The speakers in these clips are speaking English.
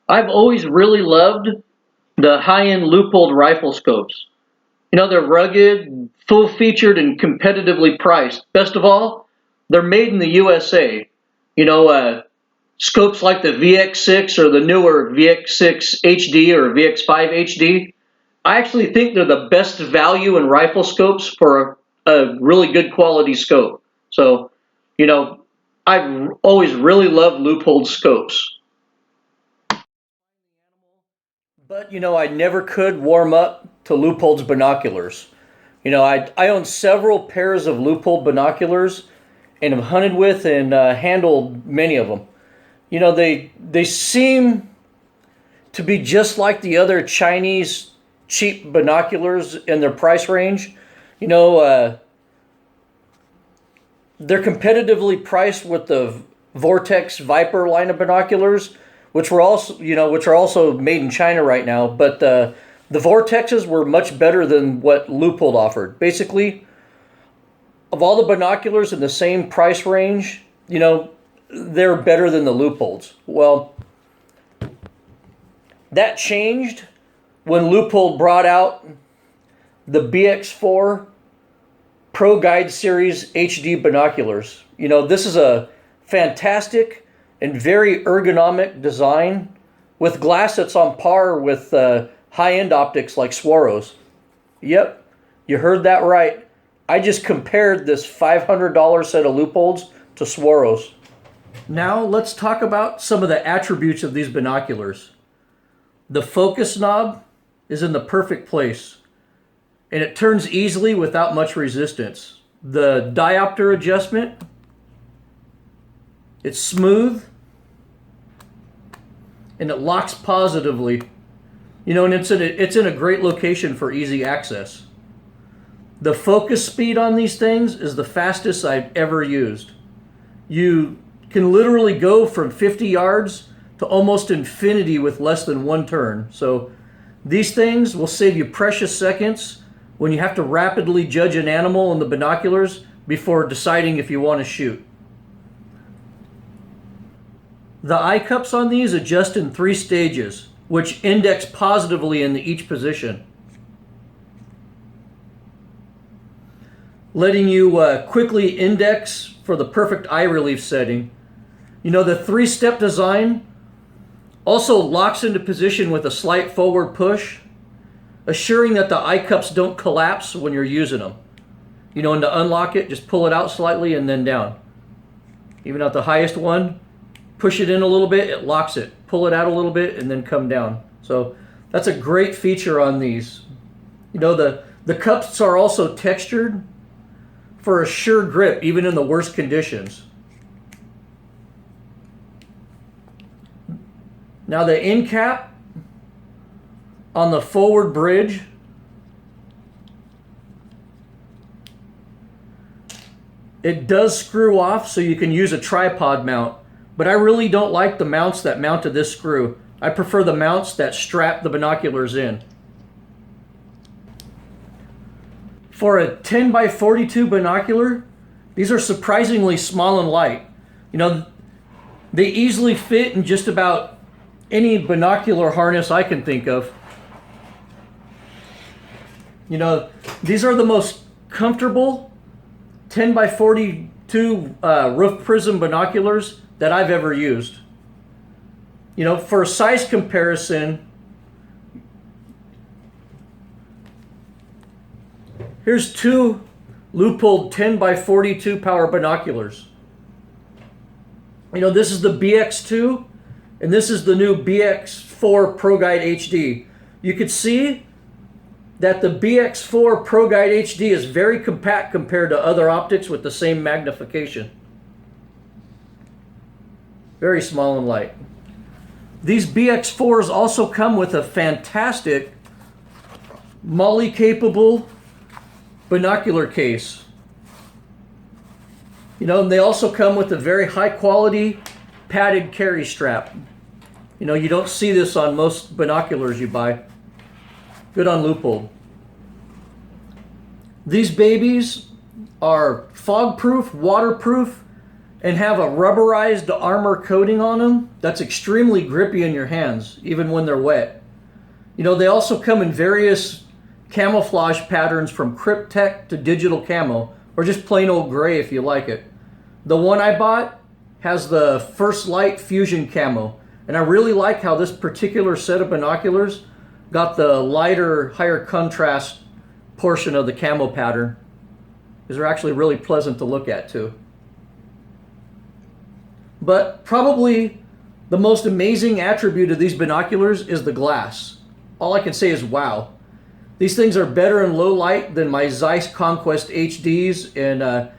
I've always really loved the high-end Leupold rifle scopes. They're rugged, full-featured, and competitively priced. Best of all, they're made in the USA. You know, uh, Scopes like the VX6 or the newer VX6 HD or VX5 HD, I actually think they're the best value in rifle scopes for a really good quality scope. So, you know, I've always really loved Leupold scopes. But I never could warm up to Leupold's binoculars. I own several pairs of Leupold binoculars and have hunted with and handled many of them. They seem to be just like the other Chinese cheap binoculars in their price range. You know, uh, they're competitively priced with the Vortex Viper line of binoculars, which are also made in China right now. But the Vortexes were much better than what Leupold offered. Basically, of all the binoculars in the same price range, they're better than the Leupolds. Well, that changed when Leupold brought out the BX-4 Pro Guide Series HD binoculars. This is a fantastic and very ergonomic design with glass that's on par with high-end optics like Swarovski. Yep, you heard that right. I just compared this $500 set of Leupolds to Swarovski. Now let's talk about some of the attributes of these binoculars. The focus knob is in the perfect place, and it turns easily without much resistance. The diopter adjustment, it's smooth, and it locks positively. And it's in a great location for easy access. The focus speed on these things is the fastest I've ever used. You can literally go from 50 yards to almost infinity with less than one turn. So these things will save you precious seconds when you have to rapidly judge an animal in the binoculars before deciding if you want to shoot. The eye cups on these adjust in 3 stages, which index positively into each position, letting you quickly index for the perfect eye relief setting. The 3-step design also locks into position with a slight forward push, assuring that the eye cups don't collapse when you're using them. And to unlock it, just pull it out slightly and then down. Even at the highest one, push it in a little bit, it locks it. Pull it out a little bit and then come down. So that's a great feature on these. The cups are also textured for a sure grip, even in the worst conditions. Now the end cap on the forward bridge, it does screw off so you can use a tripod mount, but I really don't like the mounts that mount to this screw. I prefer the mounts that strap the binoculars in. For a 10 by 42 binocular, these are surprisingly small and light. They easily fit in just about any binocular harness I can think of. These are the most comfortable 10 by 42 roof prism binoculars that I've ever used. For a size comparison, here's 2 Leupold 10 by 42 power binoculars. This is the BX2, and this is the new BX4 Pro Guide HD. You could see that the BX4 Pro Guide HD is very compact compared to other optics with the same magnification. Very small and light. These BX4s also come with a fantastic MOLLE-capable binocular case. And they also come with a very high quality padded carry strap. You don't see this on most binoculars you buy. Good on Leupold. These babies are fog proof, waterproof, and have a rubberized armor coating on them that's extremely grippy in your hands, even when they're wet. You know, they also come in various camouflage patterns from Cryptek to digital camo, or just plain old gray if you like it. The one I bought has the First Light Fusion camo, and I really like how this particular set of binoculars got the lighter, higher contrast portion of the camo pattern. These are actually really pleasant to look at too. But probably the most amazing attribute of these binoculars is the glass. All I can say is wow. These things are better in low light than my Zeiss Conquest HDs, and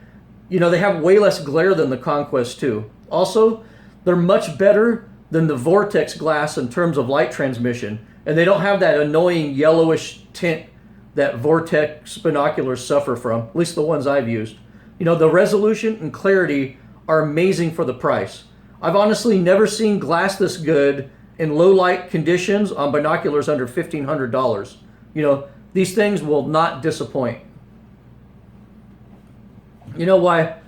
you know, they have way less glare than the Conquest 2. Also, they're much better than the Vortex glass in terms of light transmission, and they don't have that annoying yellowish tint that Vortex binoculars suffer from, at least the ones I've used. You know, the resolution and clarity are amazing for the price. I've honestly never seen glass this good in low light conditions on binoculars under $1,500. You know, these things will not disappoint. You know why?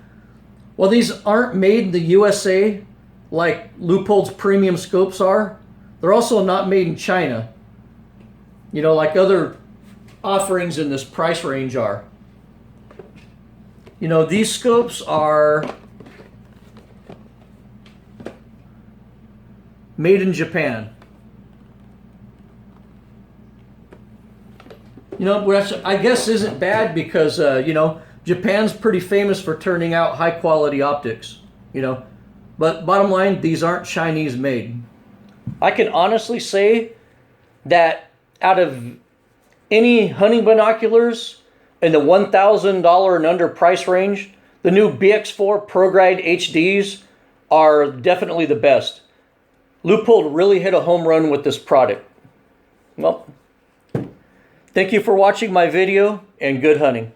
Well, these aren't made in the USA like Leupold's premium scopes are. They're also not made in China, you know, like other offerings in this price range are. You know, these scopes are made in Japan. You know, which I guess isn't bad because, you know, Japan's pretty famous for turning out high quality optics, you know. But bottom line, these aren't Chinese made. I can honestly say that out of any hunting binoculars in the $1,000 and under price range, the new BX-4 Pro Guide HDs are definitely the best. Leupold really hit a home run with this product. Well, thank you for watching my video, and good hunting.